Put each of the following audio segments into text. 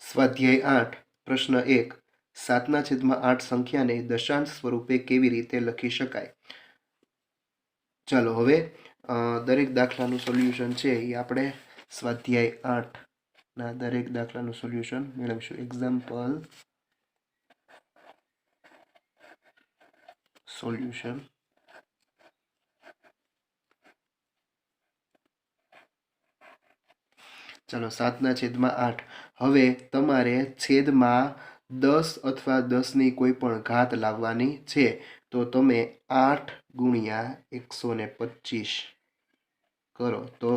સ્વાધ્યાય 8 પ્રશ્ન 1 7/8 સંખ્યાને દશાંશ સ્વરૂપે કેવી રીતે લખી શકાય? ચાલો હવે દરેક દાખલાનું સોલ્યુશન છે એ આપણે સ્વાધ્યાય 8ના દરેક દાખલાનું સોલ્યુશન મેળવીશું. Example solution. ચાલો 7/8. હવે તમારે છેદમાં 10 અથવા 10ની કોઈ પણ ઘાત લાવવાની છે, તો તમે 8 ગુણ્યા 125 કરો. તો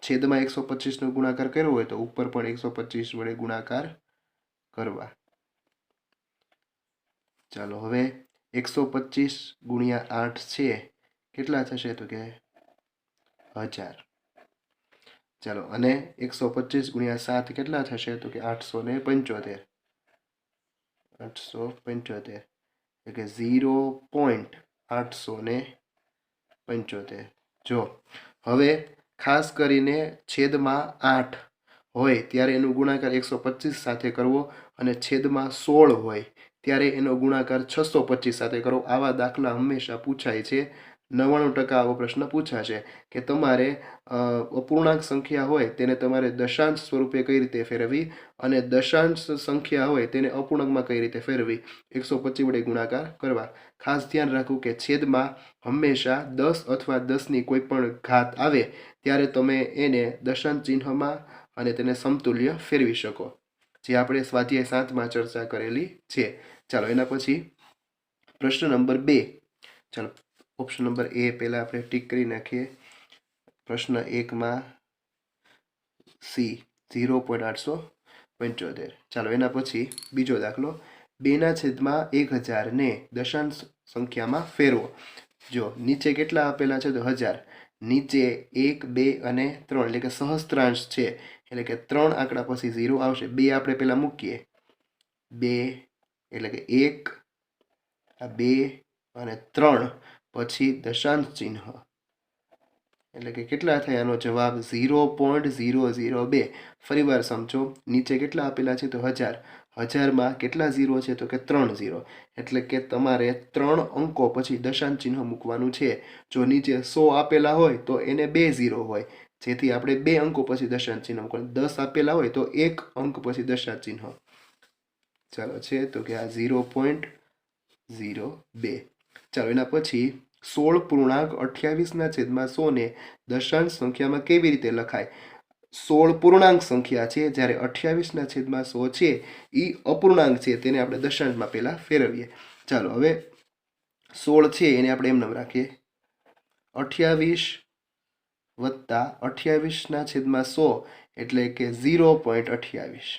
છેદમાં 125નો ગુણાકાર કર્યો હોય તો ઉપર પણ 125 વડે ગુણાકાર કરવા. ચાલો હવે 125 ગુણ્યા 8 છે કેટલા થશે? તો કે 1000. ચાલો અને 125 ગુણ્યા 7 કેટલા થશે? તો કે 875. 875 એટલે કે 0.875. જો હવે ખાસ કરીને છેદમાં 8 હોય ત્યારે એનો ગુણાકાર 125 સાથે કરવો, અને છેદમાં 16 હોય ત્યારે એનો ગુણાકાર 625 સાથે કરવો. આવા દાખલા હંમેશા પૂછાય છે. 99% આવો પ્રશ્ન પૂછાશે કે તમારે અપૂર્ણાંક સંખ્યા હોય તેને તમારે દશાંશ સ્વરૂપે કઈ રીતે ફેરવવી, અને દશાંશ સંખ્યા હોય તેને અપૂર્ણાંકમાં કઈ રીતે ફેરવવી, 125 વડે ગુણાકાર કરવા. ખાસ ધ્યાન રાખવું કે છેદમાં હંમેશા 10 અથવા 10ની કોઈ પણ ઘાત આવે ત્યારે તમે એને દશાંશ ચિહ્નમાં અને તેને સમતુલ્ય ફેરવી શકો, જે આપણે સ્વાધ્યાય 7માં ચર્ચા કરેલી છે. ચાલો એના પછી પ્રશ્ન નંબર 2. ચાલો ઓપ્શન નંબર એ પહેલાં આપણે ટીક કરી નાખીએ. પ્રશ્ન 1માં સી 0.875. ચાલો એના પછી બીજો દાખલો. 2/1000 ને દશાંશ સંખ્યામાં ફેરવો. જો નીચે કેટલા આપેલા છે? તો 1000. નીચે 1, 2 અને 3 એટલે કે સહસ્ત્રાંશ છે, એટલે કે 3 આંકડા પછી 0 આવશે. 2 આપણે પહેલાં મૂકીએ. 2 એટલે કે 1, 2 અને 3 પછી દશાંશ ચિહ્ન એટલે કે કેટલા થાય? આનો જવાબ 0.002. ફરીવાર સમજો. નીચે કેટલા આપેલા છે? તો 1000. 1000માં કેટલા 0 છે? તો કે 3 0. એટલે કે તમારે 3 અંકો પછી દશાંશ ચિહ્ન મૂકવાનું છે. જો નીચે 100 આપેલા હોય તો એને 2 0 હોય, જેથી આપણે 2 અંકો પછી દશાંશ ચિહ્ન મૂકવાનું. 10 આપેલા હોય તો 1 અંક પછી દશાંશ ચિહ્ન. ચાલો છે તો કે આ 0.02. ચાલો એના પછી 16.28/100 ને દશાંશ સંખ્યામાં કેવી રીતે લખાય? 16 પૂર્ણાંક સંખ્યા છે, જ્યારે 28/100 છે એ અપૂર્ણાંક છે, તેને આપણે દશાંશમાં પહેલા ફેરવીએ. ચાલો હવે 16 છે એને આપણે એમ નામ રાખીએ. 28 વત્તા 28/100 એટલે કે 0.28.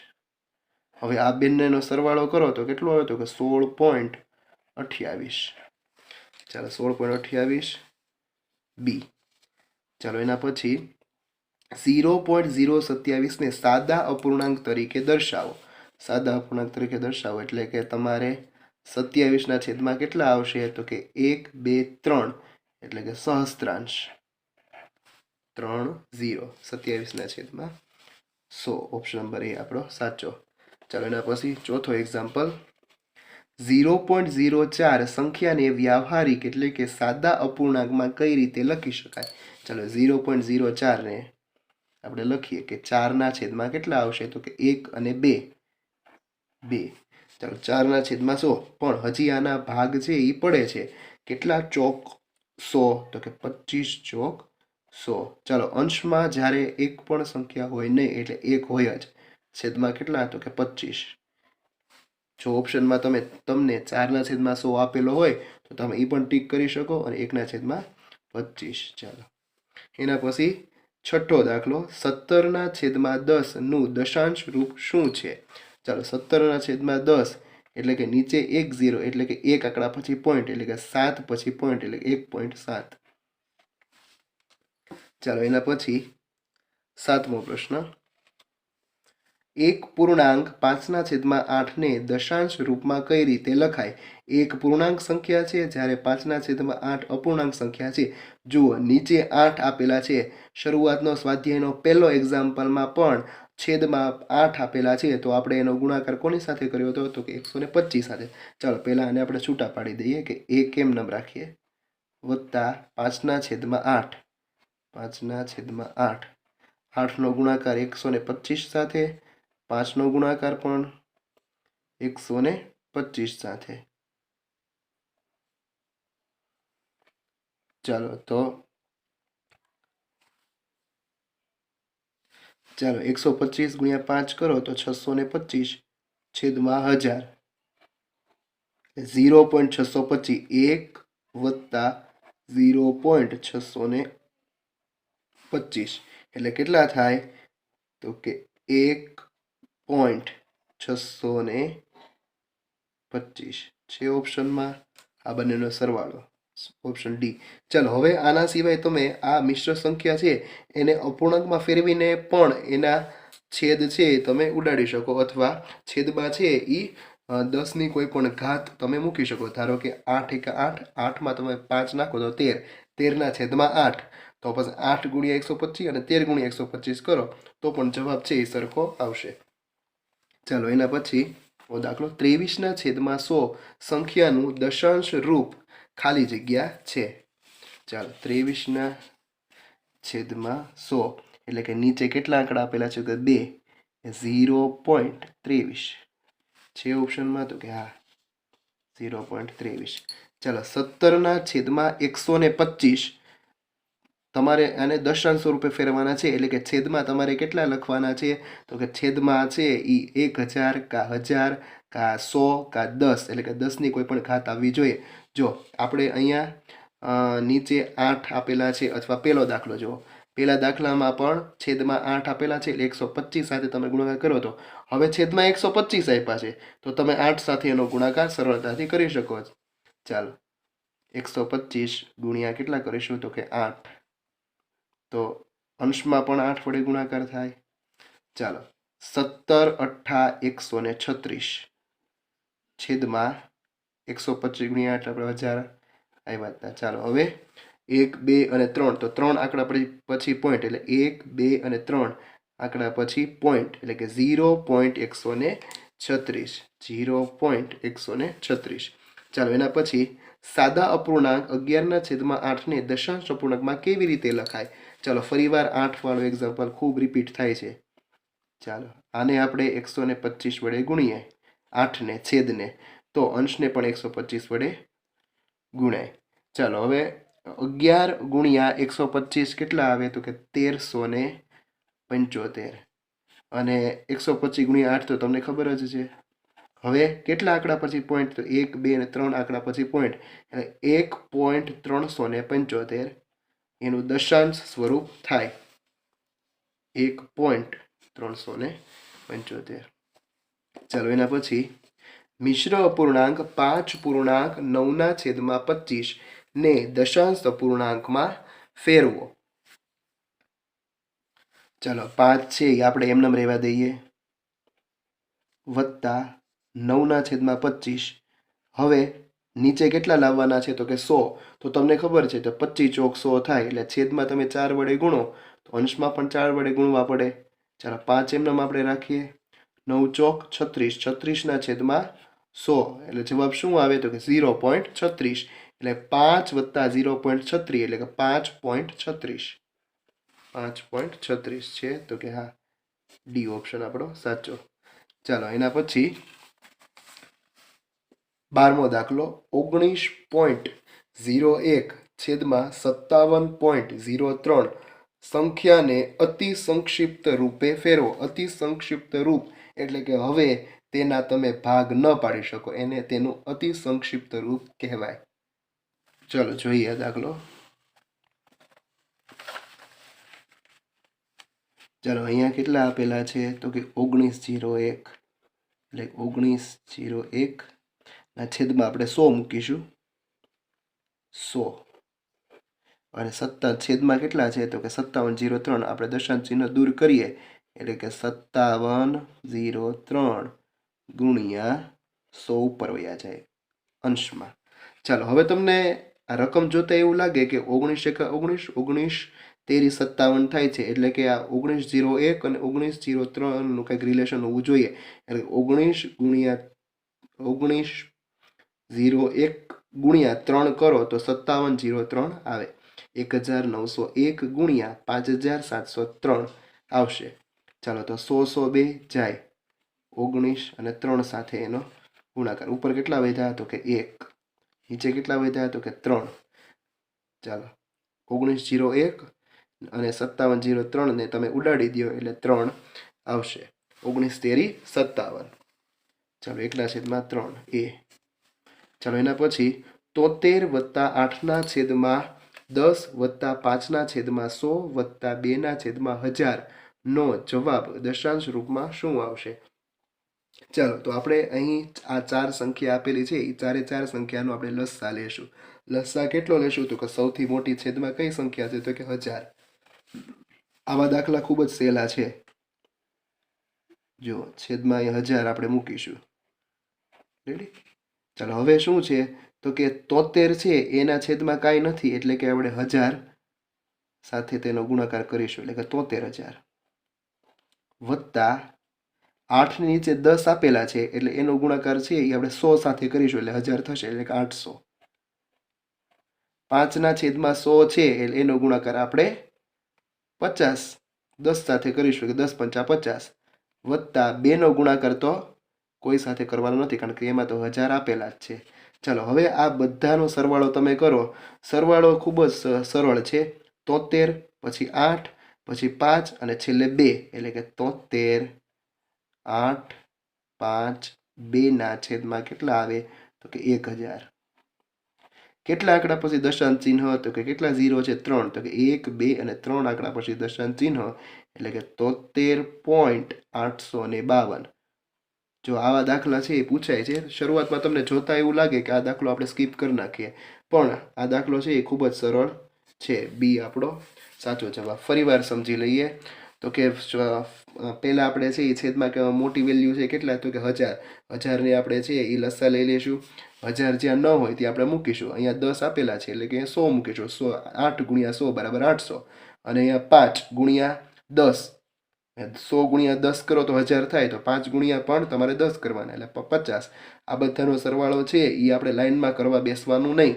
હવે આ બંનેનો સરવાળો કરો તો કેટલો આવે? તો કે 16.28. ચાલો 16.28 બી. ચાલો એના પછી 0.027 ને સાદા અપૂર્ણાંક તરીકે દર્શાવો. સાદા અપૂર્ણાંક તરીકે દર્શાવો એટલે કે તમારે 27/છેદમાં કેટલા આવશે? તો કે 1, 2, 3 એટલે કે સહસ્ત્રાંશ 3 0. 27/100. ઓપ્શન નંબર એ આપણો સાચો. ચાલો એના પછી ચોથો એક્ઝામ્પલ. 0.04 સંખ્યાને વ્યાવહારિક એટલે કે સાદા અપૂર્ણાંકમાં કઈ રીતે લખી શકાય? ચાલો 0.04 ને આપણે લખીએ કે 4/છેદમાં કેટલા આવશે? તો કે 1 અને 2 2. ચાલો 4/100. પણ હજી આના ભાગ છે એ પડે છે. કેટલા ચોક 100? તો કે 25 ચોક 100. ચાલો અંશમાં જ્યારે એક પણ સંખ્યા હોય નહીં એટલે 1 હોય જ. છેદમાં કેટલા? તો કે 25. જો ઓપ્શનમાં તમને 4/100 આપેલો હોય તો તમે એ પણ ટીક કરી શકો, અને 1/25. ચાલો એના પછી છઠ્ઠો દાખલો. 17/10 નું દશાંશ રૂપ શું છે? ચાલો 17/10 એટલે કે નીચે 1 0 એટલે કે 1 આંકડા પછી પોઈન્ટ એટલે કે 7 પછી પોઈન્ટ એટલે 1.7. ચાલો એના પછી સાતમો પ્રશ્ન. 1 પૂર્ણાંક 5/8 ને દશાંશ રૂપમાં કઈ રીતે લખાય? એક પૂર્ણાંક સંખ્યા છે, જ્યારે 5/8 અપૂર્ણાંક સંખ્યા છે. જુઓ નીચે 8 આપેલા છે. શરૂઆતનો સ્વાધ્યાયનો પહેલો એક્ઝામ્પલમાં પણ છેદમાં 8 આપેલા છે તો આપણે એનો ગુણાકાર કોની સાથે કર્યો હતો? તો કે 125 સાથે. ચાલો પહેલાં આને આપણે છૂટા પાડી દઈએ કે એ કેમ નામ રાખીએ, વત્તા 5/8, 5/8, 8નો ગુણાકાર 125 સાથે, 5નો ગુણાકાર પણ 125 સાથે. ચાલો તો ચાલો 125 ગુણ્યા 5 કરો તો 625 છેદમાં 1000, 0.625, 1 વત્તા 0.625 એટલે કેટલા થાય? તો કે 1.625 છે ઓપ્શનમાં. આ બંનેનો સરવાળો ઓપ્શન ડી. ચાલો હવે આના સિવાય તમે આ મિશ્ર સંખ્યા છે એને અપૂર્ણાંકમાં ફેરવીને પણ એના છેદ છે તમે ઉડાડી શકો, અથવા છેદમાં છે એ 10ની કોઈ પણ ઘાત તમે મૂકી શકો. ધારો કે 8 × 8, 8માં તમે 5 નાખો તો 13, 13ના છેદમાં 8, તો પછી 8 ગુણ્યા 125 અને 13 ગુણ્યા 125 કરો તો પણ જવાબ છે એ સરખો આવશે. ચાલો એના પછી દાખલો 23ના છેદમાં 100 સંખ્યાનું દશાંશ રૂપ ખાલી જગ્યા છે. ચાલો 23ના છેદમાં 100 એટલે કે નીચે કેટલા આંકડા આપેલા છે? તો 2, 0.23 છે ઓપ્શનમાં. તો કે હા 0.23. ચાલો 17ના છેદમાં 125 તમારે આને દશાંશ સ્વરૂપે ફેરવાના છે, એટલે કે છેદમાં તમારે કેટલા લખવાના છે? તો કે છેદમાં છે એ 1000 કા 1000 કા 100 કા 10, એટલે કે 10ની કોઈ પણ ઘાત આવવી જોઈએ. જો આપણે અહીંયા નીચે 8 આપેલા છે, અથવા પહેલો દાખલો જુઓ, પહેલા દાખલામાં પણ છેદમાં 8 આપેલા છે એટલે 125 સાથે તમે ગુણાકાર કરો. તો હવે છેદમાં 125 આપ્યા છે તો તમે 8 સાથે એનો ગુણાકાર સરળતાથી કરી શકો છો. ચાલો 125 ગુણ્યા કેટલા કરીશું? તો કે 8, તો અંશમાં પણ 8 વડે ગુણાકાર થાય. ચાલો 17 × 8 = 136 છેદમાં 125 ગુણ્યા 8 આપણે 1000 આવ્યા હતા. ચાલો હવે 1, 2 અને 3, તો 3 આંકડા પછી પોઈન્ટ, એટલે 1, 2 અને 3 આંકડા પછી પોઈન્ટ, એટલે કે 0.136, 0.136. ચાલો એના પછી સાદા અપૂર્ણાંક 11/8ને દશાંશ અપૂર્ણાંકમાં કેવી રીતે લખાય? ચાલો ફરીવાર 8 વાળું એક્ઝામ્પલ ખૂબ રિપીટ થાય છે. ચાલો આને આપણે 125 વડે ગુણીએ 8ને છેદને, તો અંશને પણ 125 વડે ગુણાય. ચાલો હવે 11 ગુણ્યા 125 કેટલા આવે? તો કે 1375, અને 125 ગુણ્યા 8 તો તમને ખબર જ છે. હવે કેટલા આંકડા પછી પોઈન્ટ? તો 1, 2 અને 3 આંકડા પછી પોઈન્ટ, એટલે 1.375 એનું દશાંશ સ્વરૂપ થાય 1.375. ચાલો એના પછી મિશ્ર અપૂર્ણાંક 5.9/25 ને દશાંશ અપૂર્ણાંકમાં ફેરવો. ચાલો 5 છે એ આપણે એમનેમ રહેવા દઈએ, વત્તા 9/25. હવે નીચે કેટલા લાવવાના છે? તો કે 100. તો તમને ખબર છે તો 25 ચોક 100 થાય, એટલે છેદમાં તમે 4 વડે ગુણો તો અંશમાં પણ 4 વડે ગુણવા પડે. ચાલો 5 એમનેમ આપણે રાખીએ. 9 ચોક 36, 36ના છેદમાં 100 એટલે જવાબ શું આવે? તો કે 0.36, એટલે 5 વત્તા 0.36 એટલે કે 5.36, 5.36 છે. તો કે હા ડી ઓપ્શન આપણો સાચો. ચાલો એના પછી 12મો દાખલો 19.01 છેદમાં 57.03 સંખ્યાને અતિ સંક્ષિપ્ત રૂપે ફેરવો. અતિ સંક્ષિપ્ત રૂપ એટલે કે હવે તેના તમે ભાગ ન પાડી શકો, એને તેનું અતિ સંક્ષિપ્ત રૂપ કહેવાય. ચલો જોઈએ દાખલો. ચાલો અહીંયા કેટલા આપેલા છે? તો કે 19.01, એટલે 19.01 ના છેદમાં આપણે 100 મૂકીશું, 100, અને છેદમાં કેટલા છે? તો કે 57.03. આપણે દશાંશ ચિહ્ન દૂર કરીએ એટલે કે 57.03 ગુણ્યા 100 ઉપર વયા જાય અંશમાં. ચાલો હવે તમને આ રકમ જોતા એવું લાગે કે 19 × 19, 19 1357 થાય છે એટલે કે આ 1901 અને 1903નું કંઈક રિલેશન હોવું જોઈએ. એટલે 1901 ગુણ્યા 3 કરો તો 5703 આવે. 1901 ગુણ્યા 5703 આવશે. ચાલો તો 100 જાય 19 અને 3 સાથે એનો ગુણાકાર. ઉપર કેટલા વધ્યા તો કે 1, નીચે કેટલા વધ્યા તો કે 3. ચાલો 1901 અને 5703 ને તમે ઉડાડી દો એટલે 3 આવશે. 19 તેરી 57. ચાલો 1/3 એ. ચાલો એના પછી 73 + 8/10 + 5/100 + 2/1000 નો જવાબ દશાંશ રૂપમાં શું આવશે? ચાલો તો આપણે અહીં આ 4 સંખ્યા આપેલી છે એ ચારે 4 સંખ્યાનો આપણે લસા લેશું. લસા કેટલો લેશું તો કે સૌથી મોટી છેદમાં કઈ સંખ્યા છે તો કે 1000. આવા દાખલા ખૂબ જ સહેલા છે. જો છેદમાં અહીં 1000 આપણે મૂકીશું. રેડી? ચાલો હવે શું છે તો કે 73 છે એના છેદમાં કાંઈ નથી એટલે કે આપણે 1000 સાથે તેનો ગુણાકાર કરીશું એટલે કે 73000 વત્તા 8 ની નીચે 10 આપેલા છે એટલે એનો ગુણાકાર છે એ આપણે 100 સાથે કરીશું એટલે 1000 થશે એટલે કે 800. 5/100 છે એટલે એનો ગુણાકાર આપણે 50 10 સાથે કરીશું કે 10 × 50 વત્તા 2 નો ગુણાકાર તો કોઈ સાથે કરવાનો નથી કારણ કે એમાં તો 1000 આપેલા જ છે. ચાલો હવે આ બધાનો સરવાળો તમે કરો. સરવાળો ખૂબ જ સરળ છે. 73 પછી 8 પછી 5 અને છેલ્લે 2 એટલે કે 73 8 5 2 છેદમાં કેટલા આવે તો કે 1000. કેટલા આંકડા પછી દશાંશ ચિહ્ન તો કે કેટલા 0 છે 3 તો કે 1 2 અને 3 આંકડા પછી દશાંશ ચિહ્ન એટલે કે 73.852. જો આવા દાખલા છે એ પૂછાય છે. શરૂઆતમાં તમને જોતા એવું લાગે કે આ દાખલો આપણે સ્કીપ કરી નાખીએ પણ આ દાખલો છે એ ખૂબ જ સરળ છે. બી આપણો સાચો જવાબ. ફરીવાર સમજી લઈએ તો કે પહેલાં આપણે છે એ છેદમાં મોટી વેલ્યુ છે કેટલા તો કે 1000. 1000ને આપણે છે એ લસા લઈ લઈશું. 1000 જ્યાં ન હોય ત્યાં આપણે મૂકીશું. અહીંયા 10 આપેલા છે એટલે કે 100 મૂકીશું. 8 × 100 = 800 અને અહીંયા 5 × 10 100 × 10 કરો તો 1000 થાય તો 5 ગુણ્યા પણ તમારે 10 કરવાના એટલે 50. આ બધાનો સરવાળો છે એ આપણે લાઈનમાં કરવા બેસવાનું નહીં.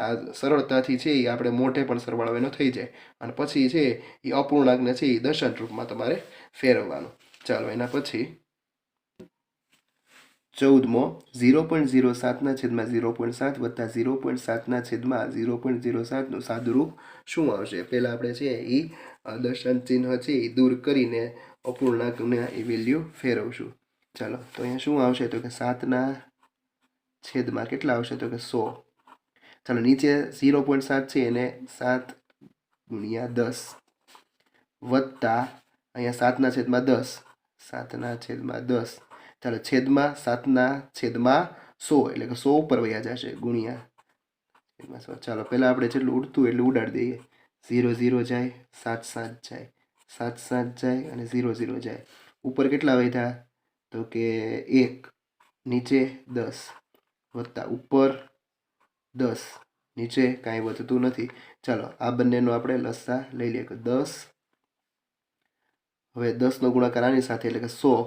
આ સરળતાથી છે એ આપણે મોઢે પણ સરવાળો એનો થઈ જાય અને પછી છે એ અપૂર્ણાંકને છે એ દશાંશ રૂપમાં તમારે ફેરવવાનું. ચાલો એના પછી 14મો 0.07/0.7 વત્તા 0.7/0.07 નું સાદુરૂપ શું આવશે? પહેલાં આપણે છે એ દશાંશ ચિહ્ન છે એ દૂર કરીને અપૂર્ણાંકને એ વેલ્યુ ફેરવશું. ચાલો તો અહીંયા શું આવશે તો કે 7/છેદમાં કેટલા આવશે તો કે 100. ચાલો નીચે 0.7 છે એને 7 × 10 વત્તા અહીંયા 7/10 7/10. ચાલો છેદમાં 7/100 એટલે કે 100 ઉપર વયા જશે ગુણ્યા. ચાલો પહેલાં આપણે જેટલું ઉડતું એટલું ઉડાડી દઈએ. 0 0 જાય 7 7 જાય 7 7 જાય અને 0 0 જાય. ઉપર કેટલા વધ્યા તો કે 1 નીચે 10 વત્તા ઉપર 10 નીચે કાંઈ વધતું નથી. ચાલો આ બંનેનો આપણે લસા લઈ લઈએ કે 10. હવે 10નો ગુણાકાર આની સાથે એટલે કે 100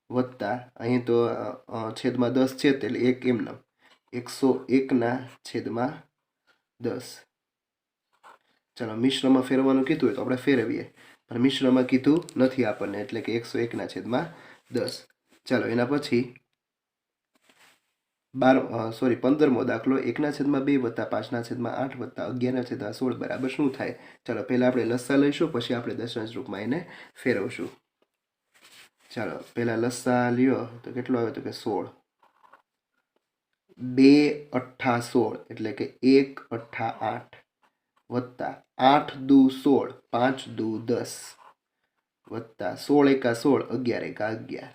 વત્તા અહીં તો છેદમાં 10 છે એટલે 1 એમને 101/10. ચાલો મિશ્રમાં ફેરવવાનું કીધું હોય તો આપણે ફેરવીએ પણ મિશ્રમાં કીધું નથી આપણને એટલે કે 101/10. ચાલો એના પછી 15મો દાખલો 1/2 વત્તા 5/8 વત્તા 11/16 બરાબર શું થાય? ચાલો પહેલાં આપણે લસા લઈશું પછી આપણે દશાંશ રૂપમાં એને ફેરવશું. ચાલો પહેલાં લસા લ્યો તો કેટલો આવે તો કે 16. 2 8 16 એટલે કે 1 8 8 વત્તા 8 દુ 16 5 દુ 10 વત્તા 16 એકા 16 11 એકા 11.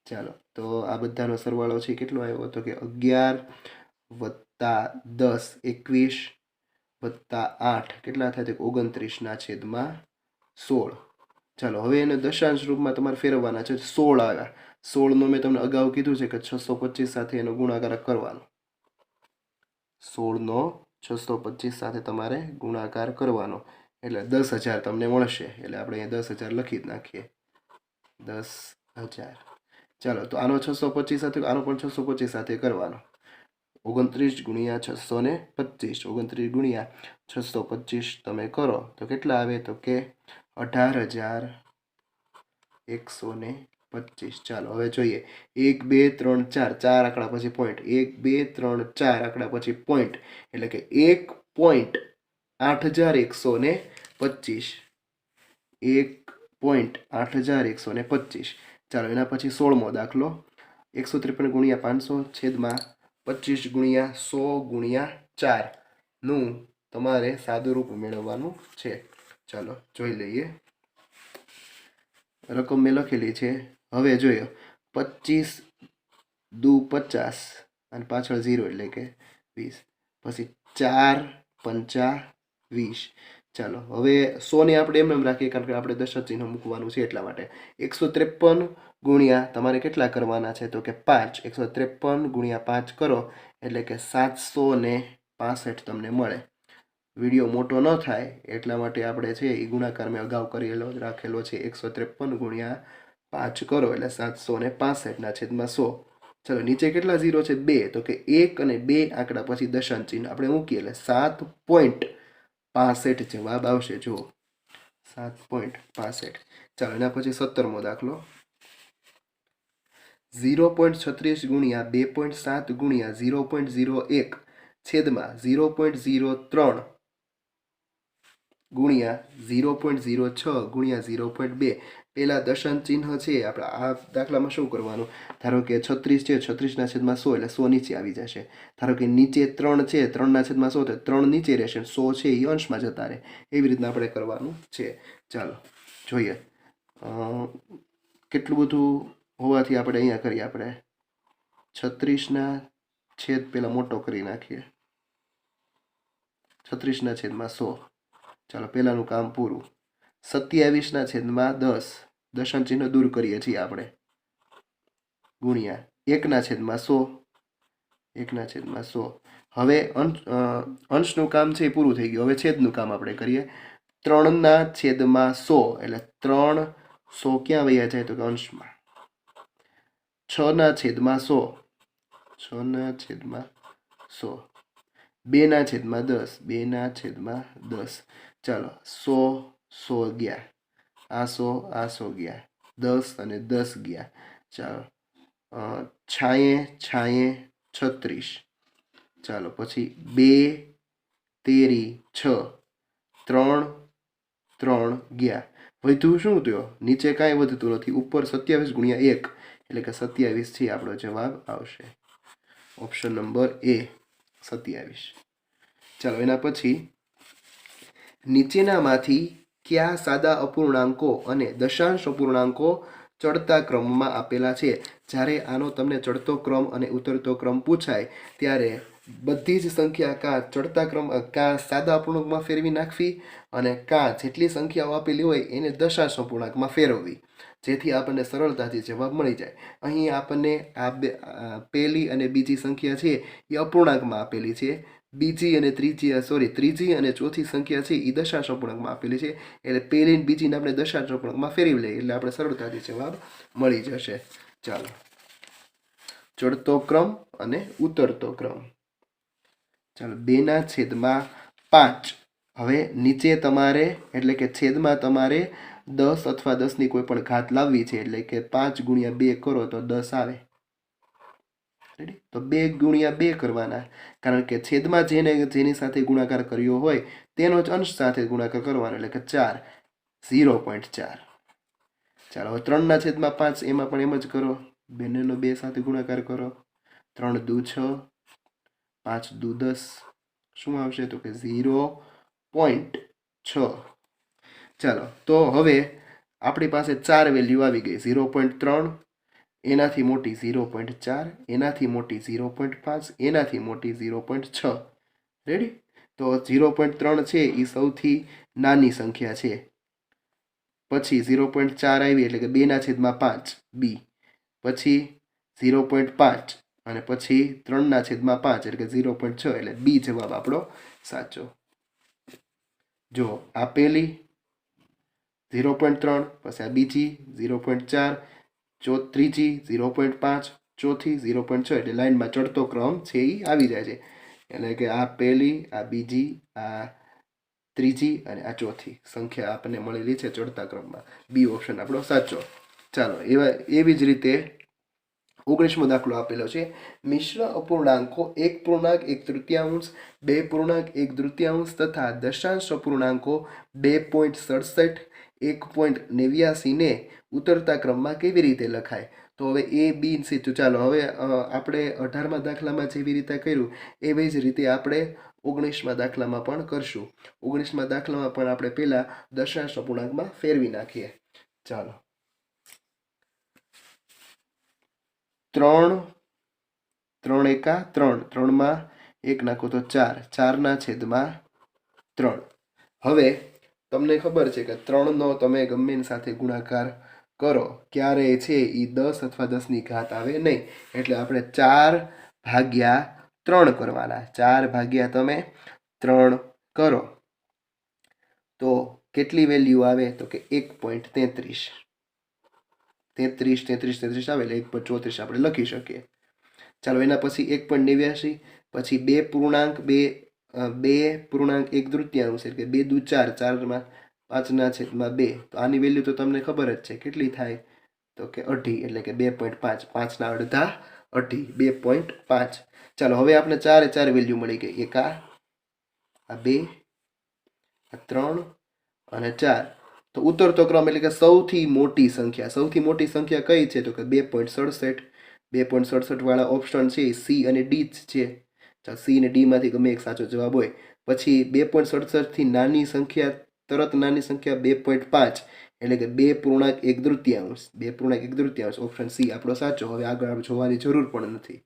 ચાલો તો આ બધાનો સરવાળો છે કેટલો આવ્યો તો કે 11 વત્તા 10 21 વત્તા 8 કેટલા થાય તો 29/16. ચાલો હવે એને દશાંશ રૂપમાં તમારે ફેરવવાના છે. 16 આવ્યા. 16નો મેં તમને અગાઉ કીધું છે કે 625 સાથે એનો ગુણાકાર કરવાનો. 16નો 625 સાથે તમારે ગુણાકાર કરવાનો એટલે 10,000 તમને મળશે. એટલે આપણે અહીંયા 10,000 લખી જ નાખીએ. 10,000. ચાલો, તો આનો 625 સાથે આનો પણ 625 સાથે કરવાનો. 29 ગુણ્યા 625. 29 ગુણ્યા 625 તમે કરો તો કેટલા આવે? તો કે 18,125. ચાલો હવે જોઈએ. 1 2 3 4 4 આંકડા પછી પોઈન્ટ. 1 2 3 4 આંકડા પછી પોઈન્ટ એટલે કે 1.8125. 1.8125. ચાલો, એના પછી 16મો દાખલો. 153 ગુણ્યા 500 છેદમાં 25 ગુણ્યા 100 ગુણ્યા 4 નું તમારે સાદું રૂપ મેળવવાનું છે. ચાલો જોઈ લઈએ. રકમ મેં લખેલી છે. હવે જોયો 25 દુ 50 અને પાછળ 0 એટલે કે 20. પછી 4 પંચા 20. ચાલો હવે 100 ને આપણે એમ રાખીએ કારણ કે આપણે દશાંશ ચિહ્ન મૂકવાનું છે એટલા માટે. 153 ગુણ્યા તમારે કેટલા કરવાના છે? તો કે 5. 153 ગુણ્યા 5 કરો એટલે કે 765 તમને મળે. વિડીયો મોટો ન થાય એટલા માટે આપણે છે એ ગુણાકાર મેં અગાઉ કરેલો રાખેલો છે. 153 ગુણ્યા 5 કરો એટલે 765 છેદમાં 100. ચાલો, નીચે કેટલા 0 છે? 2. તો કે 1 અને 2 આંકડા પછી દશાંશ ચિહ્ન આપણે મૂકીએ એટલે 7.65 જવાબ આવશે. જુઓ 7.65. ચાલો, એના પછી 17મો દાખલો. 0.36 ગુણ્યા 2.7 ગુણ્યા 0.01 છેદમાં 0.03 ગુણ્યા 0.06 ગુણ્યા 0.2. પહેલા દશાંશ ચિહ્ન છે આપણે આ દાખલામાં શું કરવાનું? ધારો કે 36 છે, 36 છેદમાં 100 એટલે 100 નીચે આવી જશે. ધારો કે નીચે 3 છે, 3 છેદમાં 100 તો 3 નીચે રહેશે, 100 છે એ અંશમાં જતા રહે. એવી રીતના આપણે કરવાનું છે. ચાલો જોઈએ કેટલું બધું હોવાથી આપણે અહીંયા કરીએ. આપણે 36 છેદ પહેલા મોટો કરી નાખીએ. 36 છેદમાં 100. ચાલો, પહેલાનું કામ પૂરું. 27 છેદમાં 10 દશાંશ ચિહ્ન દૂર કરીએ છીએ આપણે. ગુણ્યા 1 છેદમાં 100. 1 છેદમાં 100. હવે અંશનું કામ છે એ પૂરું થઈ ગયું. હવે છેદનું કામ આપણે કરીએ. 3 છેદમાં 100 એટલે 3 100 ક્યાં વયા જાય? તો કે અંશમાં. 6 છેદમાં 100. 6 છેદમાં 100. 2 છેદમાં 10. 2 છેદમાં 10. ચાલો, 100 ગયા. આ 100 ગયા. 10 અને 10 ગયા. ચાલો, 36. ચાલો, પછી 2 તેરી 6. 3 ગયા. વધ્યું શું થયો? નીચે કાંઈ વધતું નથી. ઉપર 27 ગુણ્યા 1 એટલે કે 27 થી આપણો જવાબ આવશે. ઓપ્શન નંબર એ 27. ચાલો, એના પછી નીચેનામાંથી કયા સાદા અપૂર્ણાંકો અને દશાંશ અપૂર્ણાંકો ચડતા ક્રમમાં આપેલા છે? જ્યારે આનો તમને ચડતો ક્રમ અને ઉતરતો ક્રમ પૂછાય ત્યારે બધી જ સંખ્યા કાં ચડતા ક્રમ કાં સાદા અપૂર્ણાંકમાં ફેરવી નાખવી અને કાં જેટલી સંખ્યાઓ આપેલી હોય એને દશાંશ અપૂર્ણાંકમાં ફેરવવી, જેથી આપણને સરળતાથી જવાબ મળી જાય. અહીં આપણને આ પહેલી અને બીજી સંખ્યા છે એ અપૂર્ણાંકમાં આપેલી છે. ત્રીજી અને ચોથી સંખ્યા છે એ દશાંશ અપૂર્ણાંકમાં આપેલી છે. એટલે પહેલી અને બીજીને આપણે દશાંશ અપૂર્ણાંકમાં ફેરવી લઈએ એટલે આપણે સરળતાથી જવાબ મળી જશે. ચાલો, ચડતો ક્રમ અને ઉતરતો ક્રમ. ચાલો, 2/5. હવે નીચે તમારે એટલે કે છેદમાં તમારે 10 અથવા 10ની કોઈ પણ ઘાત લાવવી છે. એટલે કે 5 ગુણ્યા 2 કરો તો 10 આવે. તો 2 ગુણ્યા 2 કરવાના, કારણ કે છેદમાં જેની સાથે ગુણાકાર કર્યો હોય તેનો જ અંશ સાથે ગુણાકાર કરવાનો એટલે કે 4. 0.4. ચાલો, હવે 3/5 એમાં પણ એમ જ કરો. બંનેનો 2 સાથે ગુણાકાર કરો. 3 દુ 6, 5 દુ 10. શું આવશે? તો કે 0.6. ચાલો, તો હવે આપણી પાસે 4 વેલ્યુ આવી ગઈ. 0.3, એનાથી મોટી 0.4, એનાથી મોટી 0.5, એનાથી મોટી 0.6. રેડી? તો 0.3 છે એ સૌથી નાની સંખ્યા છે. પછી 0.4 આવી એટલે કે 2/5 બી. પછી 0.5 અને પછી 3/5 એટલે કે 0.6 એટલે બી જવાબ આપણો સાચો. જો આ પહેલી 0.3, પછી આ બીજી 0.4, ત્રીજી 0.5, ચોથી 0.6, એટલે લાઈનમાં ચડતો ક્રમ છે એ આવી જાય છે. એટલે કે આ પહેલી, આ બીજી, આ ત્રીજી અને આ ચોથી સંખ્યા આપણને મળેલી છે ચડતા ક્રમમાં. બી ઓપ્શન આપણો સાચો. ચાલો, એવી જ રીતે 19મો દાખલો આપેલો છે. મિશ્ર અપૂર્ણાંકો 1.1 2.1 તથા દશાંશ અપૂર્ણાંકો 2.67, 1.89 ને ઉતરતા ક્રમમાં કેવી રીતે લખાય? તો હવે એ બી સી. તો ચાલો હવે આપણે 18મા દાખલામાં જેવી રીતે કર્યું એવી જ રીતે આપણે 19મા દાખલામાં પણ કરશું. 19મા દાખલામાં પણ આપણે પહેલા દશાંશ અપૂર્ણાંકમાં ફેરવી નાખીએ. ચાલો, 3 3 એકા 3, 3માં 1 નાખો તો 4, 4/3. હવે તમને ખબર છે કે 3નો તમે ગમે એની સાથે ગુણાકાર કરો ક્યારે છે એ 10 અથવા 10ની ઘાત આવે નહીં. એટલે આપણે 4/3 કરવાના. 4/3 કરો તો કેટલી વેલ્યુ આવે? તો કે 1.33. 33 આવે એટલે 1.34 આપણે લખી શકીએ. ચાલો, એના પછી 1.89, પછી 2.1 એટલે કે 2 દુ 4, 4માં 5/2. તો આની વેલ્યુ તો તમને ખબર જ છે, કેટલી થાય? તો કે 2.5, એટલે કે 2.5, 5 અડધા 2.5. ચાલો, હવે આપણે 4 વેલ્યુ મળી ગઈ. એક આ 2, આ 3 અને 4. તો ઉતરતો ક્રમ એટલે કે સૌથી મોટી સંખ્યા કઈ છે? તો કે 2.67. 2.67 વાળા ઓપ્શન છે સી અને ડી જ છે. ચાલો, સી અને ડી માંથી ગમે એક સાચો જવાબ હોય. પછી 2.67 થી નાની સંખ્યા 2.5, એટલે કે 2.1 તૃતીયાંશ. ઓપ્શન સી આપણો સાચો. હવે આગળ જોવાની જરૂર પણ નથી.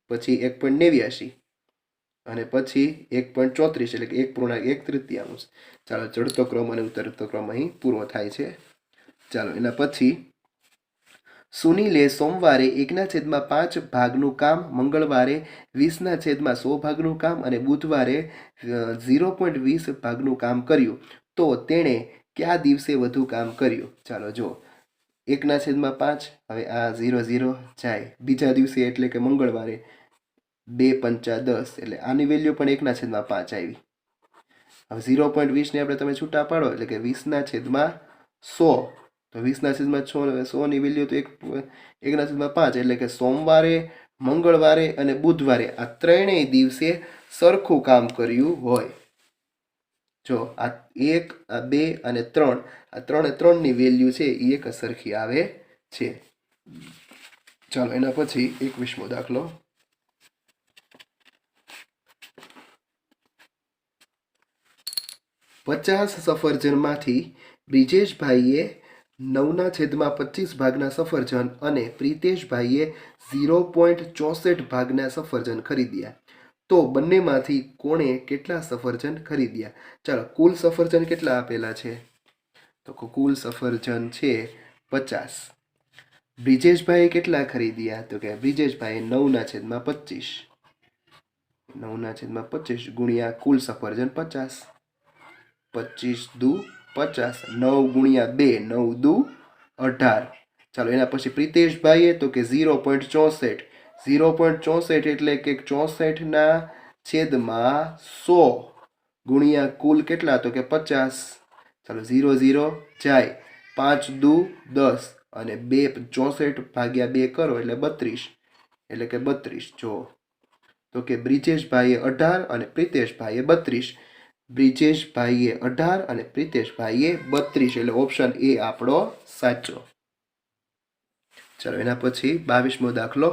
પછી 1.89 અને પછી 1.34, એટલે કે 1.1 તૃતીયાંશ. ચાલો, ચડતો ક્રમ અને ઉતરતો ક્રમ અહીં પૂરો થાય છે. ચાલો, એના પછી સુનીલે સોમવારે 1/5 ભાગનું કામ, મંગળવારે 20/100 ભાગનું કામ અને બુધવારે 0.20 ભાગનું કામ કર્યું. તો તેણે કયા દિવસે વધુ કામ કર્યું? ચાલો, જો 1/5, હવે આ 0 જાય. બીજા દિવસે એટલે કે મંગળવારે 2×5 = 10, એટલે આની વેલ્યુ પણ 1/5 આવી. હવે 0.20 ને આપણે તમે છૂટા પાડો એટલે કે 20/100. તો 20/100 ની વેલ્યુ તો 1/5, એટલે કે સોમવારે, મંગળવારે અને બુધવારે આ ત્રણેય દિવસે સરખું કામ કર્યું હોય. જો આ 1, આ 2 અને 3, આ 3ની વેલ્યુ છે એ એક સરખી આવે છે. ચાલો, એના પછી 21મો દાખલો. 50 સફરજનમાંથી બ્રિજેશભાઈએ 9/25 ભાગના સફરજન અને પ્રિતેશભાઈએ 0.64 ભાગના સફરજન ખરીદ્યા. તો બંનેમાંથી કોણે કેટલા સફરજન ખરીદ્યા? ચાલો, કુલ સફરજન કેટલા આપેલા છે? તો કુલ સફરજન છે 50. બ્રિજેશભાઈએ કેટલા ખરીદ્યા? તો કે બ્રિજેશભાઈએ 9/25. 9/25 ગુણ્યા કુલ સફરજન 50. 25 દુ 50, 9 × 2, 9 દુ 18. ચાલો, એના પછી પ્રિતેશભાઈએ તો કે 0.64. 0.64 એટલે કે 64/100 ગુણ્યા કુલ કેટલા? તો કે 50. ચાલો, 0 જાય. 5 દુ 10 અને 64/2 કરો એટલે 32, એટલે કે 32. જો તો કે બ્રિજેશભાઈએ 18 અને પ્રિતેશભાઈએ 32. બ્રિજેશભાઈએ 18 અને પ્રિતેશભાઈએ 32, એટલે ઓપ્શન એ આપણો સાચો. ચાલો, એના પછી 22મો દાખલો.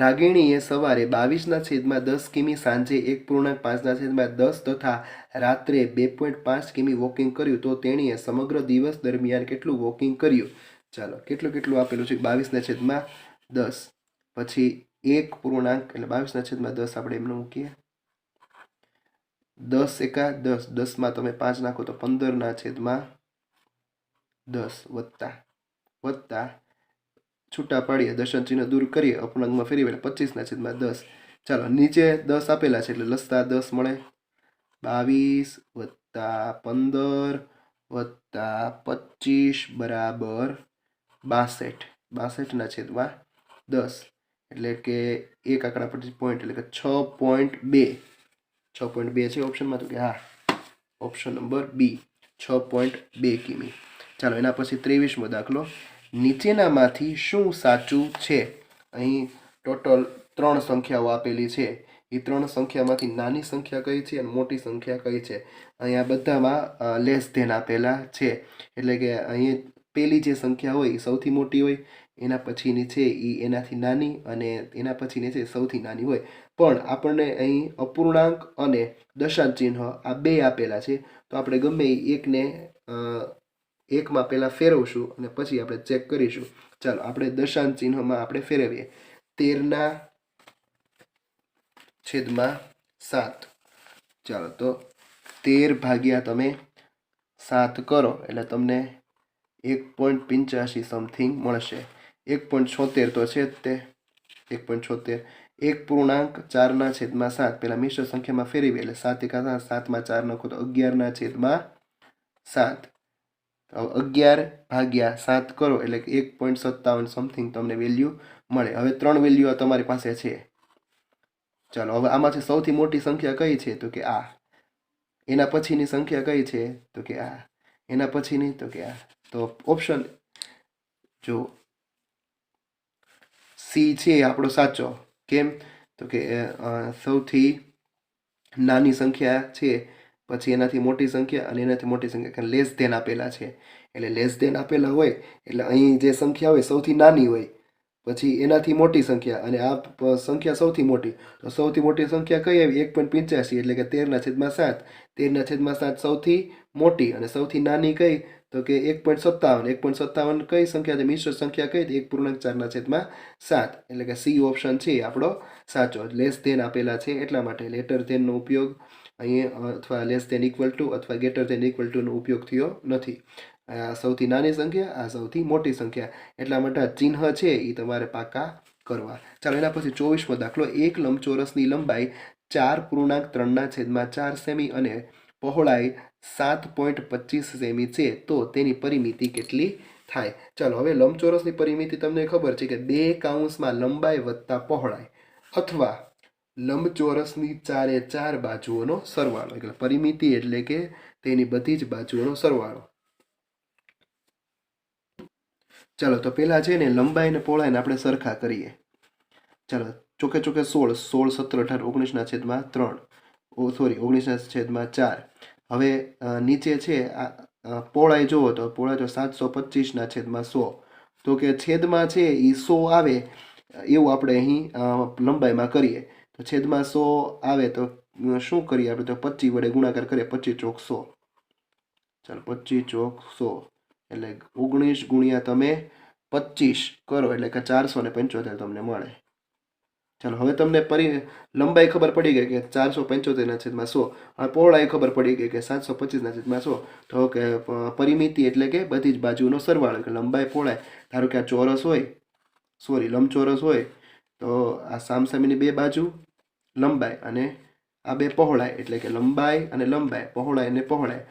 રાગિણીએ સવારે 22/10 કિમી, સાંજે 1.5/10 તથા રાત્રે 2.5 કિમી વોકિંગ કર્યું. તો તેણીએ સમગ્ર દિવસ દરમિયાન કેટલું વોકિંગ કર્યું? ચાલો, કેટલું આપેલું છે? 22/10, પછી 1 પૂર્ણાંક એટલે 22/10 આપણે એમને મૂકીએ. 10 એકા 10, 10માં તમે 5 નાખો તો 15/10 વત્તા છૂટા પાડીએ, દશાંશ ચિહ્ન દૂર કરીએ, અપૂર્ણાંકમાં ફેરવીએ એટલે 25/10. ચાલો, નીચે 10 આપેલા છે એટલે લસતા 10 મળે. 22 વત્તા 15 વત્તા 25 બરાબર 62. 62 છેદમાં 10 એટલે કે એક આંકડા પરથી પોઈન્ટ એટલે કે 6.2. 6.2 છે ઓપ્શનમાં, તો કે હા ઓપ્શન નંબર બી 6.2 કિમી. ચાલો એના પછી 23મો દાખલો. નીચેનામાંથી શું સાચું છે? અહીં ટોટલ 3 સંખ્યાઓ આપેલી છે. એ 3 સંખ્યામાંથી નાની સંખ્યા કઈ છે અને મોટી સંખ્યા કઈ છે? અહીંયા બધામાં લેસ ધેન આપેલા છે. એટલે કે અહીં પેલી જે સંખ્યા હોય એ સૌથી મોટી હોય, એના પછીની છે એ એનાથી નાની, અને એના પછીની છે સૌથી નાની હોય. પણ આપણને અહીં અપૂર્ણાંક અને દશાંશ ચિહ્ન આ બે આપેલા છે. તો આપણે ગમે એકને એકમાં પહેલાં ફેરવશું અને પછી આપણે ચેક કરીશું. ચાલો આપણે દશાંશ ચિહ્નમાં આપણે ફેરવીએ. 13/7. ચાલો તો 13 ભાગ્યા તમે 7 કરો એટલે તમને 1.85 સમથિંગ મળશે. 1.76 તો છે જ તે 1.76. 1.4/7. પેલા મિશ્ર સંખ્યામાં ફેરવીએ એટલે 7 એકા 7, 7માં 4 નાખો તો 11/7. 11 ભાગ્યા 7 કરો એટલે 1.57 સમથિંગ તમને વેલ્યુ મળે. હવે 3 વેલ્યુ તમારી પાસે છે. ચાલો હવે આમાંથી સૌથી મોટી સંખ્યા કઈ છે? તો કે આ. એના પછીની સંખ્યા કઈ છે? તો કે આ. એના પછીની તો કે આ. તો ઓપ્શન જો સી છે આપણો સાચો. કેમ? તો કે સૌથી નાની સંખ્યા છે, પછી એનાથી મોટી સંખ્યા અને એનાથી મોટી સંખ્યા લેસ ધેન આપેલા છે. એટલે લેસ ધેન આપેલા હોય એટલે અહીં જે સંખ્યા હોય સૌથી નાની હોય, પછી એનાથી મોટી સંખ્યા, અને આ સંખ્યા સૌથી મોટી. તો સૌથી મોટી સંખ્યા કઈ આવી? 1.85 એટલે કે 13/7. 13/7 સૌથી મોટી, અને સૌથી નાની કઈ? તો કે 1.57. 1.57 કઈ સંખ્યા છે? મિશ્ર સંખ્યા કઈ? 1.4/7. એટલે કે સી ઓપ્શન છે આપણો સાચો. લેસ ધેન આપેલા છે એટલા માટે લેટર ધેનનો ઉપયોગ અહીં અથવા લેસ ધેન ઇક્વલ ટુ અથવા ગ્રેટર ધેન ઇક્વલ ટુનો ઉપયોગ થયો નથી. આ સૌથી નાની સંખ્યા, આ સૌથી મોટી સંખ્યા, એટલા માટે આ ચિહ્ન છે એ તમારે પાકા કરવા. ચાલો એના પછી 24મો દાખલો. એક લંબચોરસની લંબાઈ 4.3/4 સેમી અને પહોળાઈ 7.25 સેમી છે, તો તેની પરિમિતિ કેટલી થાય? ચાલો હવે લંબચોરસની પરિમિતિ તમને ખબર છે કે 2 લંબાઈ વત્તા પહોળાઈ, અથવા લંબચોરસની 4 બાજુઓનો સરવાળો. એટલે પરિમિતિ એટલે કે તેની બધી જ બાજુઓનો સરવાળો. ચાલો તો પહેલા છે ને લંબાઈ અને પહોળાઈને આપણે સરખા કરીએ. ચાલો ચોકે ચોકે 16, 17, 17, 18, 19/3. સોરી 19/4. હવે નીચે છે આ પહોળાઈ જુઓ તો પહોળાઈ તો 725/100. તો કે છેદમાં છે એ 100 આવે એવું આપણે અહીં લંબાઈમાં કરીએ. તો છેદમાં 100 આવે તો શું કરીએ આપણે? તો 25 વડે ગુણાકાર કરીએ. 25 ચોક 100. ચાલો 25 ચોક 100 એટલે 19 ગુણ્યા તમે 25 કરો એટલે કે 475 તમને મળે. ચાલો હવે તમને લંબાઈ ખબર પડી ગઈ કે 475/100. હવે પહોળાઈ ખબર પડી ગઈ કે 725/100. તો કે પરિમિતિ એટલે કે બધી જ બાજુનો સરવાળો. કે લંબાઈ પહોળાઈ, ધારો કે આ ચોરસ હોય, સોરી લંબચોરસ હોય, તો આ સામસામેની બે બાજુ લંબાઈ અને આ બે પહોળાઈ, એટલે કે લંબાઈ અને લંબાઈ, પહોળાઈ અને પહોળાઈ,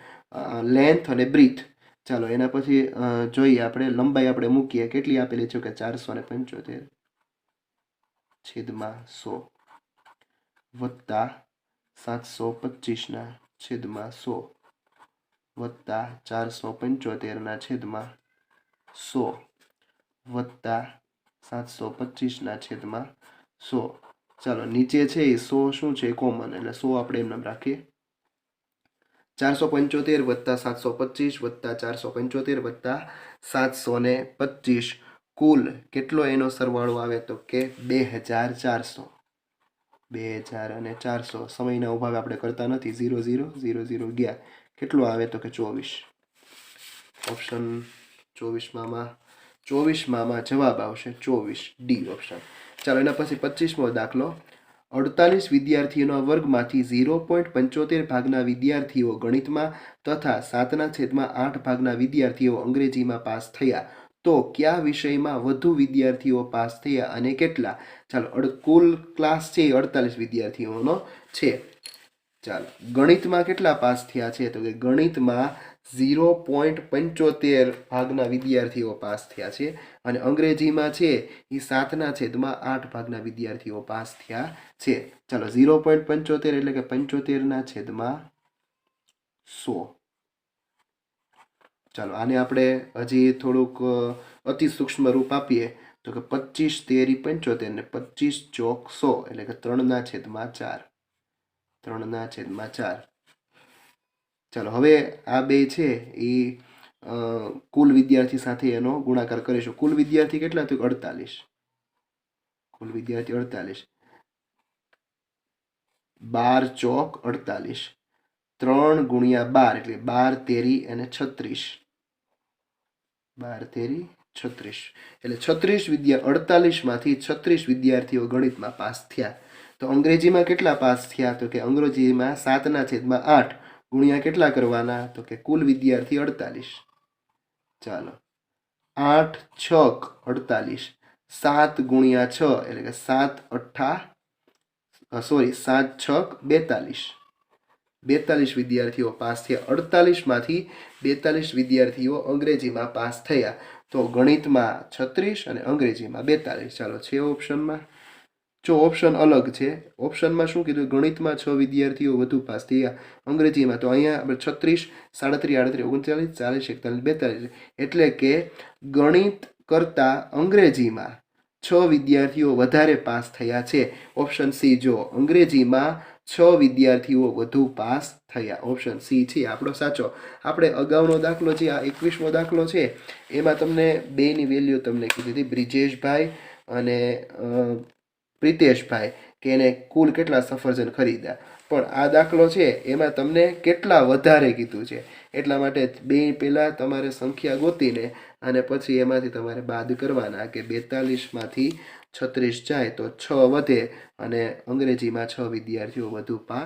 લેન્થ અને બ્રીથ. ચાલો એના પછી જોઈએ આપણે લંબાઈ આપણે મૂકીએ. કેટલી આપેલી છે? કે 475/100 વત્તા 725/100 વત્તા 475/100 વત્તા 725/100. ચાલો નીચે છે એ 100 શું છે? કોમન, એટલે 100 આપણે એમ રાખીએ. 475 વત્તા 725 વત્તા 475 વત્તા 725 કુલ કેટલો એનો સરવાળો આવે? તો કે 2400. 2400. સમયના અભાવે આપણે કરતા નથી. 0 0 0 0 ગયા. કેટલો આવે? તો કે 24. ઓપ્શન 24માં જવાબ આવશે 24, ડી ઓપ્શન. ચાલો એના પછી 25મો દાખલો. 48 વિદ્યાર્થીઓના વર્ગમાંથી 0.75 ભાગના વિદ્યાર્થીઓ ગણિતમાં તથા 7/8 ભાગના વિદ્યાર્થીઓ અંગ્રેજીમાં પાસ થયા, તો કયા વિષયમાં વધુ વિદ્યાર્થીઓ પાસ થયા અને કેટલા? ચાલો કુલ ક્લાસ છે 48 વિદ્યાર્થીઓનો છે. ચાલો ગણિતમાં કેટલા પાસ થયા છે તો કે ગણિતમાં 0.75 ભાગના વિદ્યાર્થીઓ પાસ થયા છે અને અંગ્રેજીમાં છે એ 7/8 ભાગના વિદ્યાર્થીઓ પાસ થયા છે. ચાલો 0.75 એટલે કે 75/100. ચાલો આને આપણે હજી થોડુંક અતિ સૂક્ષ્મ રૂપ આપીએ તો કે 25 તેરી 75 ને 25 ચોક 100 એટલે કે 3/4. 3/4. ચાલો હવે આ બે છે એ કુલ વિદ્યાર્થી સાથે એનો ગુણાકાર કરીશું. કુલ વિદ્યાર્થી કેટલા તો 48. કુલ વિદ્યાર્થી 48. 12 ચોક 48. 3 ગુણ્યા 12 એટલે 12 તેરી અને 36. 12 તેરી 36 એટલે 48 માંથી 36 વિદ્યાર્થીઓ ગણિતમાં પાસ થયા. તો અંગ્રેજીમાં કેટલા પાસ થયા તો કે અંગ્રેજીમાં 7/8 ગુણ્યા કેટલા કરવાના તો કે કુલ વિદ્યાર્થી 48. ચાલો 8 છક 48. 7 ગુણ્યા 6 એટલે કે 7 છક 42. 42 વિદ્યાર્થીઓ પાસ થયા. 48 માંથી 42 વિદ્યાર્થીઓ અંગ્રેજીમાં પાસ થયા. તો ગણિતમાં 36 અને અંગ્રેજીમાં 42. ચાલો છે ઓપ્શનમાં. જો ઓપ્શન અલગ છે. ઓપ્શનમાં શું કીધું ગણિતમાં 6 વિદ્યાર્થીઓ વધુ પાસ થયા અંગ્રેજીમાં. તો અહીંયા આપણે 36 37 38 39 40 41 42 એટલે કે ગણિત કરતાં અંગ્રેજીમાં 6 વિદ્યાર્થીઓ વધારે પાસ થયા છે. Option C. જો અંગ્રેજીમાં 6 વિદ્યાર્થીઓ વધુ પાસ થયા. ઓપ્શન સી છે આપણો સાચો. આપણે અગાઉનો દાખલો છે આ 21મો દાખલો છે એમાં તમને બેની વેલ્યુ તમને કીધી હતી બ્રિજેશભાઈ અને પ્રિતેશભાઈ કે એને કુલ કેટલા સફરજન ખરીદ્યા. પણ આ દાખલો છે એમાં તમને કેટલા વધારે કીધું છે એટલા માટે બે પહેલાં તમારે સંખ્યા ગોતીને અને પછી એમાંથી તમારે બાદ કરવાના કે 42 માંથી 36 જાય તો 6 વધે અને અંગ્રેજીમાં 6 વિદ્યાર્થીઓ વધુ પાસ